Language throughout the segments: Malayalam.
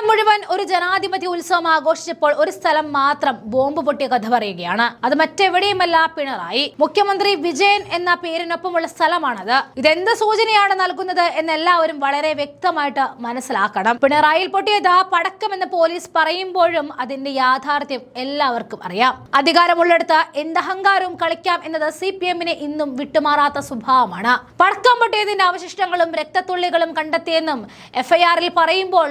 മുഴുവൻ ഒരു ജനാധിപത്യ ഉത്സവം ആഘോഷിച്ചപ്പോൾ ഒരു സ്ഥലം മാത്രം ബോംബ് പൊട്ടിയ കഥ പറയുകയാണ്. അത് മറ്റെവിടെയുമല്ല, പിണറായി. മുഖ്യമന്ത്രി വിജയൻ എന്ന പേരിനൊപ്പമുള്ള സ്ഥലമാണത്. ഇതെന്ത് സൂചനയാണ് നൽകുന്നത് എന്ന് എല്ലാവരും വളരെ വ്യക്തമായിട്ട് മനസ്സിലാക്കണം. പിണറായിയിൽ പൊട്ടിയത് പടക്കമെന്ന് പോലീസ് പറയുമ്പോഴും അതിന്റെ യാഥാർത്ഥ്യം എല്ലാവർക്കും അറിയാം. അധികാരമുള്ളിടത്ത് എന്ത് അഹങ്കാരവും കളിക്കാം എന്നത് CPM-നെ ഇന്നും വിട്ടുമാറാത്ത സ്വഭാവമാണ്. പടക്കം പൊട്ടിയതിന്റെ അവശിഷ്ടങ്ങളും രക്തത്തുള്ളികളും കണ്ടെത്തിയെന്നും FIR-ൽ പറയുമ്പോൾ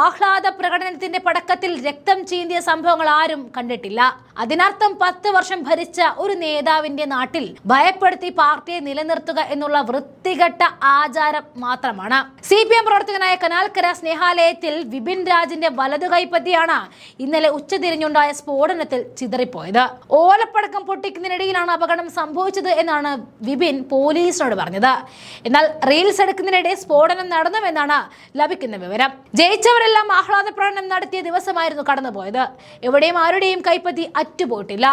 ആഹ്ലാദ പ്രകടനത്തിന്റെ പടക്കത്തിൽ രക്തം ചീന്തിയ സംഭവങ്ങൾ ആരും കണ്ടിട്ടില്ല. അതിനർത്ഥം 10 വർഷം ഭരിച്ച ഒരു നേതാവിന്റെ നാട്ടിൽ ഭയപ്പെടുത്തി പാർട്ടിയെ നിലനിർത്തുക എന്നുള്ള വൃത്തികെട്ട ആചാരം മാത്രമാണ്. CPM പ്രവർത്തകനായ കനാൽക്കര സ്നേഹാലയത്തിൽ വിപിൻ രാജിന്റെ വലതു കൈപ്പത്തിയാണ് ഇന്നലെ ഉച്ചതിരിഞ്ഞുണ്ടായ സ്ഫോടനത്തിൽ ചിതറിപ്പോയത്. ഓലപ്പടക്കം പൊട്ടിക്കുന്നതിനിടയിലാണ് അപകടം സംഭവിച്ചത് എന്നാണ് വിപിൻ പോലീസിനോട് പറഞ്ഞത്. എന്നാൽ റീൽസ് എടുക്കുന്നതിനിടെ സ്ഫോടനം നടന്നുവെന്നാണ് ലഭിക്കുന്ന വിവരം. ജയിച്ചവരെല്ലാം ആഹ്ലാദ പ്രകടനം നടത്തിയ ദിവസമായിരുന്നു കടന്നുപോയത്. എവിടെയും ആരുടെയും കൈപ്പത്തി അറ്റുപോയിട്ടില്ല.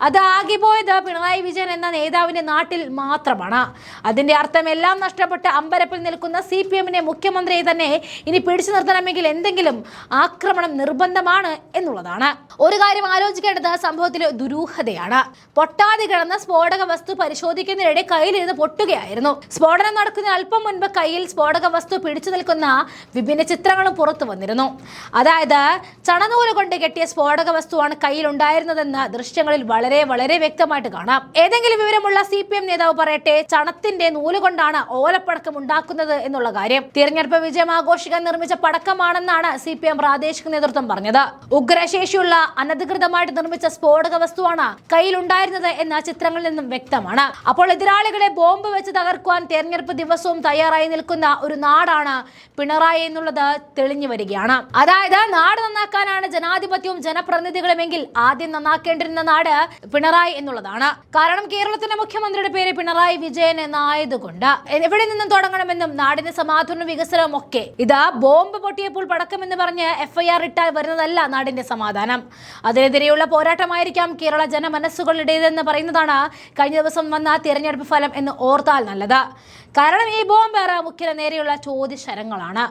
അത് ആകിപ്പോയത് പിണറായി വിജയൻ എന്ന നേതാവിന്റെ നാട്ടിൽ മാത്രമാണ്. അതിന്റെ അർത്ഥം എല്ലാം നഷ്ടപ്പെട്ട് അമ്പരപ്പിൽ നിൽക്കുന്ന CPM-നെ മുഖ്യമന്ത്രിയെ തന്നെ ഇനി പിടിച്ചു നിർത്തണമെങ്കിൽ എന്തെങ്കിലും ആക്രമണം നിർബന്ധമാണ് എന്നുള്ളതാണ്. ഒരു കാര്യം ആലോചിക്കേണ്ടത് സംഭവത്തിലെ ദുരൂഹതയാണ്. പൊട്ടാതെ കിടന്ന സ്ഫോടക വസ്തു പരിശോധിക്കുന്നതിനിടെ കയ്യിലിരുന്ന് പൊട്ടുകയായിരുന്നു. സ്ഫോടനം നടക്കുന്ന അല്പം മുൻപ് കയ്യിൽ സ്ഫോടക വസ്തു പിടിച്ചു നിൽക്കുന്ന വിഭിന്ന ചിത്രങ്ങളും പുറത്തു വന്നിരുന്നു. അതായത് ചണനൂല് കൊണ്ട് കെട്ടിയ സ്ഫോടക വസ്തുവാണ് കയ്യിലുണ്ടായിരുന്നതെന്ന് ദൃശ്യങ്ങളിൽ വളരെ വളരെ വ്യക്തമായിട്ട് കാണാം. ഏതെങ്കിലും വിവരമുള്ള CPM നേതാവ് പറയട്ടെ, ചണത്തിന്റെ നൂല് കൊണ്ടാണ് ഓലപ്പടക്കം ഉണ്ടാക്കുന്നത് എന്നുള്ള കാര്യം. തിരഞ്ഞെടുപ്പ് വിജയം ആഘോഷിക്കാൻ നിർമ്മിച്ച പടക്കമാണെന്നാണ് CPM പ്രാദേശിക നേതൃത്വം പറഞ്ഞത്. ഉഗ്രശേഷിയുള്ള അനധികൃതമായിട്ട് നിർമ്മിച്ച സ്ഫോടക വസ്തുവാണ് കയ്യിലുണ്ടായിരുന്നത് എന്ന ചിത്രങ്ങളിൽ നിന്നും വ്യക്തമാണ്. അപ്പോൾ എതിരാളികളെ ബോംബ് വെച്ച് തകർക്കുവാൻ തെരഞ്ഞെടുപ്പ് ദിവസവും തയ്യാറായി നിൽക്കുന്ന ഒരു നാടാണ് പിണറായി എന്നുള്ളത് തെളിഞ്ഞു വരികയാണ്. അതായത് നാട് നന്നാക്കാനാണ് ജനാധിപത്യവും ജനപ്രതിനിധികളുമെങ്കിൽ ആദ്യം നന്നാക്കേണ്ടിരുന്ന നാട് പിണറായി എന്നുള്ളതാണ്. കാരണം കേരളത്തിന്റെ മുഖ്യമന്ത്രിയുടെ പേര് പിണറായി വിജയൻ എന്നായതുകൊണ്ട് എവിടെ നിന്നും തുടങ്ങണമെന്നും നാടിന്റെ സമാധാനവും വികസനവും ഒക്കെ ഇത് ബോംബ് പൊട്ടിയപ്പോൾ പടക്കം എന്ന് പറഞ്ഞ് FIR ഇട്ടാൽ വരുന്നതല്ല നാടിന്റെ സമാധാനം. അതിനെതിരെയുള്ള പോരാട്ടമായിരിക്കാം കേരള ജനമനസ്സുകളുടേതെന്ന് പറയുന്നതാണ് കഴിഞ്ഞ ദിവസം വന്ന തിരഞ്ഞെടുപ്പ് ഫലം എന്ന് ഓർത്താൽ നല്ലത്. കാരണം ഈ ബോംബേറ് മുഖ്യന് നേരെയുള്ള ചോദ്യശരങ്ങളാണ്.